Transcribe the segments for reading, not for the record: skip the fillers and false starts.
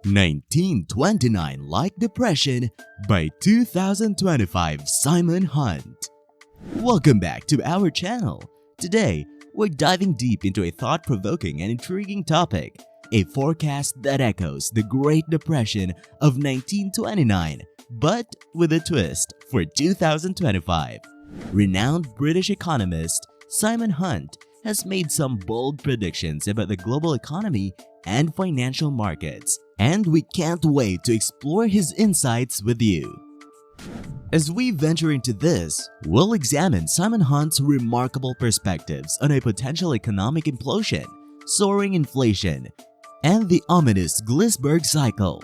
1929 Like Depression by 2025 Simon Hunt. Welcome back to our channel. Today, we're diving deep into a thought-provoking and intriguing topic, a forecast that echoes the Great Depression of 1929, but with a twist for 2025. Renowned British economist Simon Hunt has made some bold predictions about the global economy and financial markets, and we can't wait to explore his insights with you. As we venture into this, we'll examine Simon Hunt's remarkable perspectives on a potential economic implosion, soaring inflation, and the ominous Gliesberg cycle.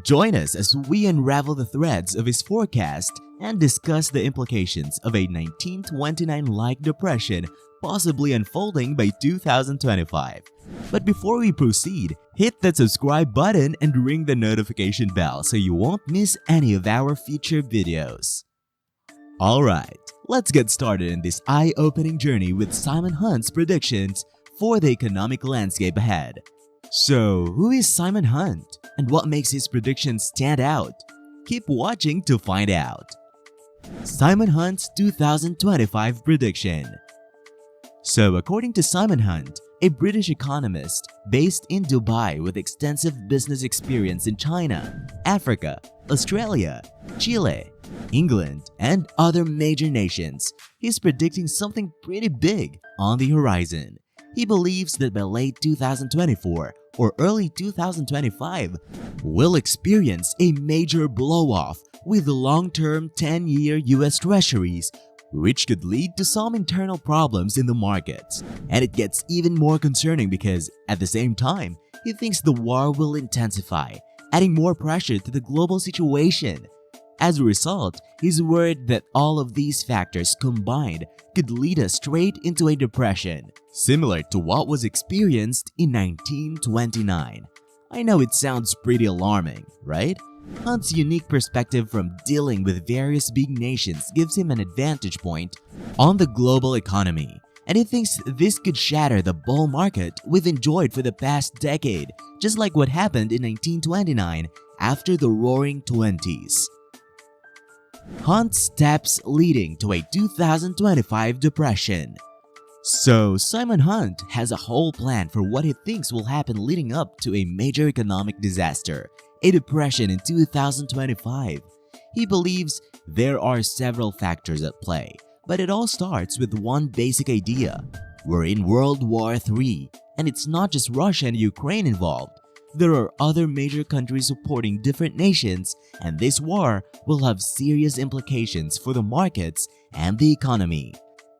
Join us as we unravel the threads of his forecast and discuss the implications of a 1929-like depression possibly unfolding by 2025. But before we proceed, hit that subscribe button and ring the notification bell so you won't miss any of our future videos. Alright, let's get started in this eye-opening journey with Simon Hunt's predictions for the economic landscape ahead. So, who is Simon Hunt and what makes his predictions stand out? Keep watching to find out. Simon Hunt's 2025 prediction. So, according to Simon Hunt, a British economist based in Dubai with extensive business experience in China, Africa, Australia, Chile, England, and other major nations, he's predicting something pretty big on the horizon. He believes that by late 2024 or early 2025, we'll experience a major blow-off with the long-term 10-year US Treasuries, which could lead to some internal problems in the markets. And it gets even more concerning because, at the same time, he thinks the war will intensify, adding more pressure to the global situation. As a result, he's worried that all of these factors combined could lead us straight into a depression, similar to what was experienced in 1929. I know it sounds pretty alarming, right? Hunt's unique perspective from dealing with various big nations gives him an advantage point on the global economy, and he thinks this could shatter the bull market we've enjoyed for the past decade, just like what happened in 1929 after the Roaring Twenties. Hunt's steps leading to a 2025 depression. So, Simon Hunt has a whole plan for what he thinks will happen leading up to a major economic disaster, a depression in 2025. He believes there are several factors at play, but it all starts with one basic idea. We're in World War III, and it's not just Russia and Ukraine involved. There are other major countries supporting different nations, and this war will have serious implications for the markets and the economy.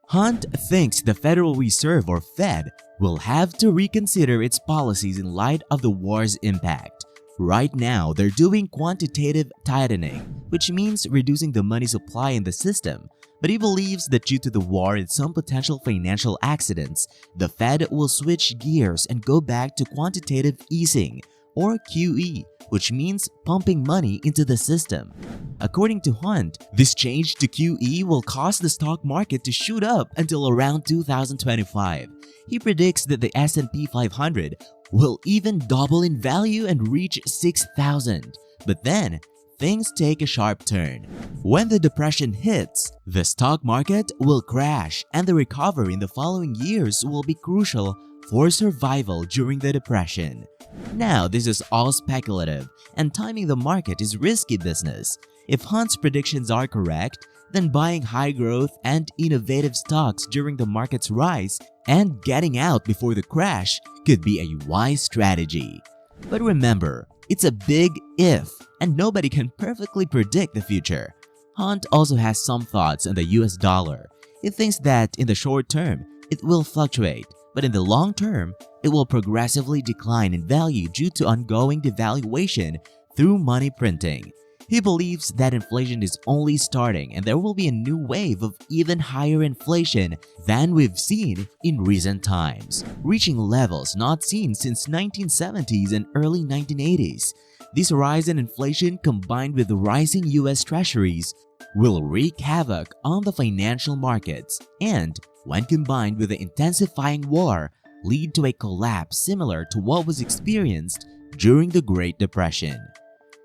Hunt thinks the Federal Reserve or Fed will have to reconsider its policies in light of the war's impact. Right now, they're doing quantitative tightening, which means reducing the money supply in the system. But he believes that due to the war and some potential financial accidents, the Fed will switch gears and go back to quantitative easing, or QE, which means pumping money into the system. According to Hunt, this change to QE will cause the stock market to shoot up until around 2025. He predicts that the S&P 500 will even double in value and reach 6,000. But then, things take a sharp turn. When the depression hits, the stock market will crash, and the recovery in the following years will be crucial for survival during the depression. Now, this is all speculative, and timing the market is risky business. If Hunt's predictions are correct, then buying high-growth and innovative stocks during the market's rise and getting out before the crash could be a wise strategy. But remember, it's a big if, and nobody can perfectly predict the future. Hunt also has some thoughts on the US dollar. He thinks that in the short term, it will fluctuate, but in the long term, it will progressively decline in value due to ongoing devaluation through money printing. He believes that inflation is only starting and there will be a new wave of even higher inflation than we've seen in recent times, reaching levels not seen since 1970s and early 1980s. This rise in inflation combined with the rising US Treasuries will wreak havoc on the financial markets and, when combined with the intensifying war, lead to a collapse similar to what was experienced during the Great Depression.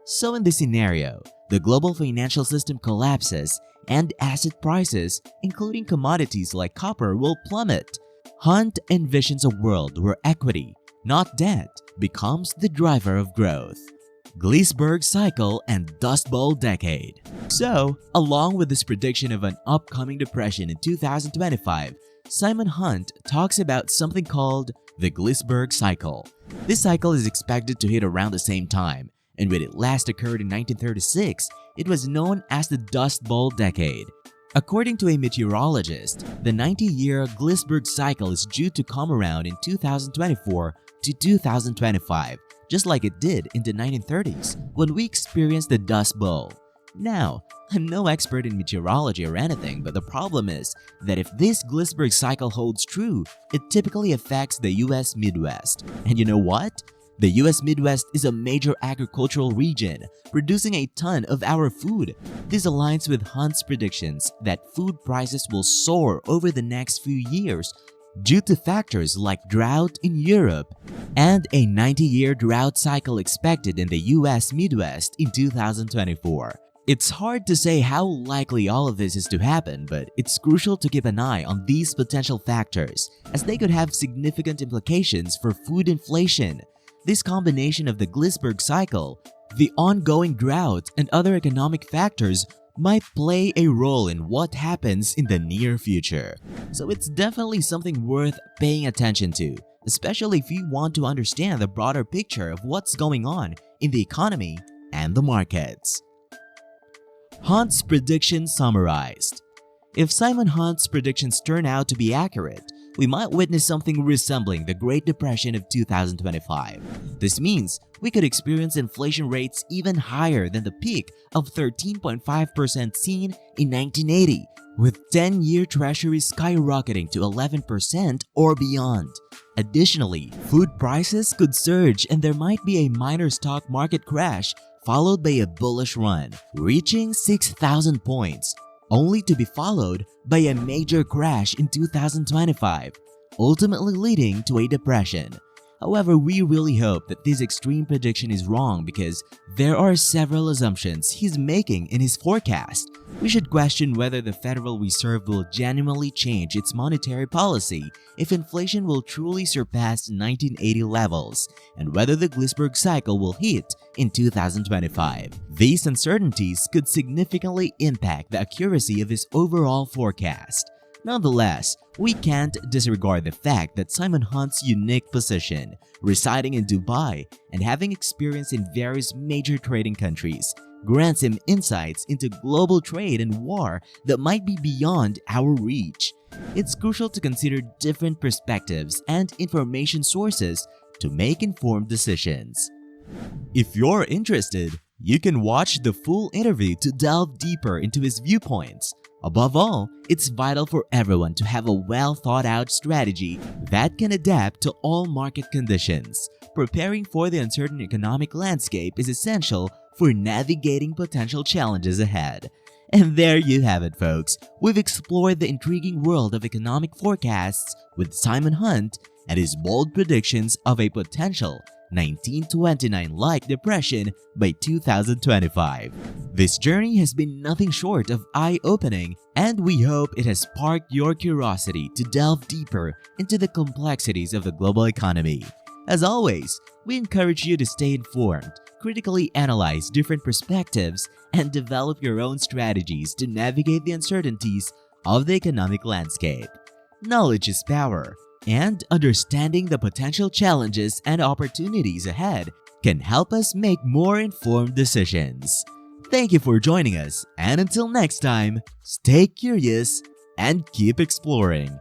So in this scenario, the global financial system collapses and asset prices, including commodities like copper, will plummet. Hunt envisions a world where equity, not debt, becomes the driver of growth. Gliesberg Cycle and Dust Bowl Decade. So, along with this prediction of an upcoming depression in 2025, Simon Hunt talks about something called the Gliesberg Cycle. This cycle is expected to hit around the same time, and when it last occurred in 1936, it was known as the Dust Bowl Decade. According to a meteorologist, the 90-year Gliesberg Cycle is due to come around in 2024 to 2025, just like it did in the 1930s when we experienced the Dust Bowl. Now, I'm no expert in meteorology or anything, but the problem is that if this Gliesberg Cycle holds true, it typically affects the US Midwest. And you know what? The US Midwest is a major agricultural region, producing a ton of our food. This aligns with Hunt's predictions that food prices will soar over the next few years due to factors like drought in Europe and a 90-year drought cycle expected in the US Midwest in 2024. It's hard to say how likely all of this is to happen, but it's crucial to keep an eye on these potential factors as they could have significant implications for food inflation. This combination of the Gliesberg Cycle, the ongoing drought, and other economic factors might play a role in what happens in the near future. So it's definitely something worth paying attention to, especially if you want to understand the broader picture of what's going on in the economy and the markets. Hunt's predictions summarized. If Simon Hunt's predictions turn out to be accurate, we might witness something resembling the Great Depression of 2025. This means we could experience inflation rates even higher than the peak of 13.5% seen in 1980, with 10-year treasuries skyrocketing to 11% or beyond. Additionally, food prices could surge and there might be a minor stock market crash followed by a bullish run, reaching 6,000 points, only to be followed by a major crash in 2025, ultimately leading to a depression. However, we really hope that this extreme prediction is wrong because there are several assumptions he's making in his forecast. We should question whether the Federal Reserve will genuinely change its monetary policy if inflation will truly surpass 1980 levels, and whether the Gliesberg Cycle will hit in 2025. These uncertainties could significantly impact the accuracy of his overall forecast. Nonetheless, we can't disregard the fact that Simon Hunt's unique position, residing in Dubai and having experience in various major trading countries, grants him insights into global trade and war that might be beyond our reach. It's crucial to consider different perspectives and information sources to make informed decisions. If you're interested, you can watch the full interview to delve deeper into his viewpoints. Above all, it's vital for everyone to have a well-thought-out strategy that can adapt to all market conditions. Preparing for the uncertain economic landscape is essential for navigating potential challenges ahead. And there you have it, folks. We've explored the intriguing world of economic forecasts with Simon Hunt and his bold predictions of a potential 1929-like depression by 2025. This journey has been nothing short of eye-opening, and we hope it has sparked your curiosity to delve deeper into the complexities of the global economy. As always, we encourage you to stay informed, critically analyze different perspectives, and develop your own strategies to navigate the uncertainties of the economic landscape. Knowledge is power, and understanding the potential challenges and opportunities ahead can help us make more informed decisions. Thank you for joining us, and until next time, stay curious and keep exploring.